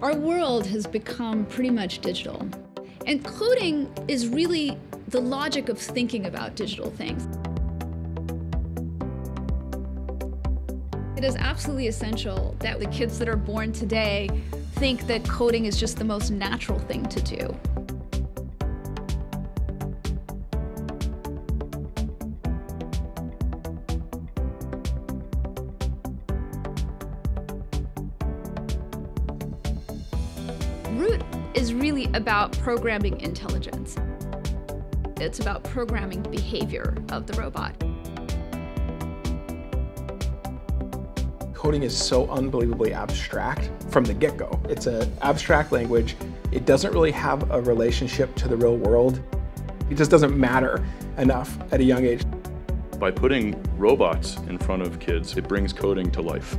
Our world has become pretty much digital. And coding is really the logic of thinking about digital things. It is absolutely essential that the kids that are born today think that coding is just the most natural thing to do. Root is really about programming intelligence. It's about programming behavior of the robot. Coding is so unbelievably abstract from the get-go. It's an abstract language. It doesn't really have a relationship to the real world. It just doesn't matter enough at a young age. By putting robots in front of kids, it brings coding to life.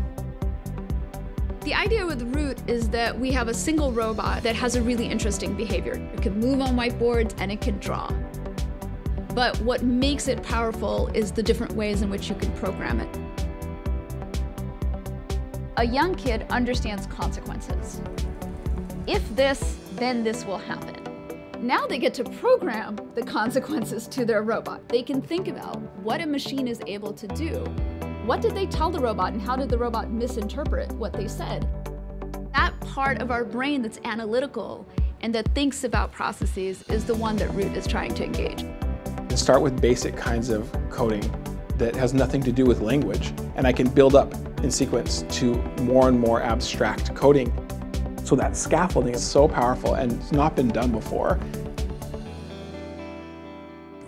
The idea with Root is that we have a single robot that has a really interesting behavior. It can move on whiteboards and it can draw. But what makes it powerful is the different ways in which you can program it. A young kid understands consequences. If this, then this will happen. Now they get to program the consequences to their robot. They can think about what a machine is able to do. What did they tell the robot and how did the robot misinterpret what they said? That part of our brain that's analytical and that thinks about processes is the one that Root is trying to engage. And start with basic kinds of coding that has nothing to do with language, and I can build up in sequence to more and more abstract coding. So that scaffolding is so powerful and it's not been done before.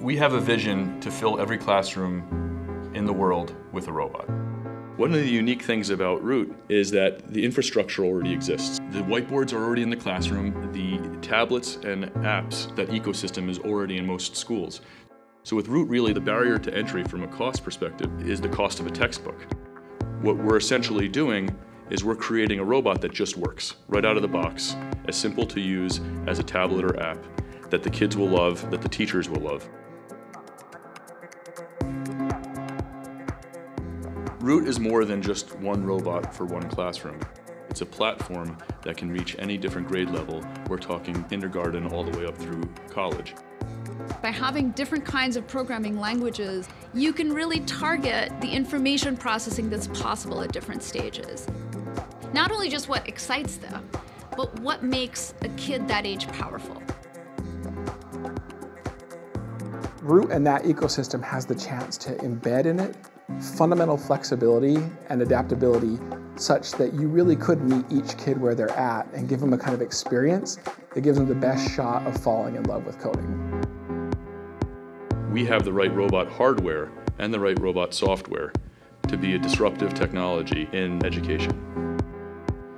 We have a vision to fill every classroom in the world with a robot. One of the unique things about Root is that the infrastructure already exists. The whiteboards are already in the classroom. The tablets and apps, that ecosystem is already in most schools. So with Root, really, the barrier to entry from a cost perspective is the cost of a textbook. What we're essentially doing is we're creating a robot that just works right out of the box, as simple to use as a tablet or app, that the kids will love, that the teachers will love. Root is more than just one robot for one classroom. It's a platform that can reach any different grade level. We're talking kindergarten all the way up through college. By having different kinds of programming languages, you can really target the information processing that's possible at different stages. Not only just what excites them, but what makes a kid that age powerful. Root and that ecosystem has the chance to embed in it fundamental flexibility and adaptability such that you really could meet each kid where they're at and give them a kind of experience that gives them the best shot of falling in love with coding. We have the right robot hardware and the right robot software to be a disruptive technology in education.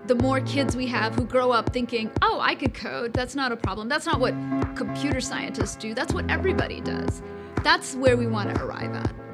The more kids we have who grow up thinking, oh, I could code, that's not a problem. That's not what computer scientists do, that's what everybody does. That's where we want to arrive at.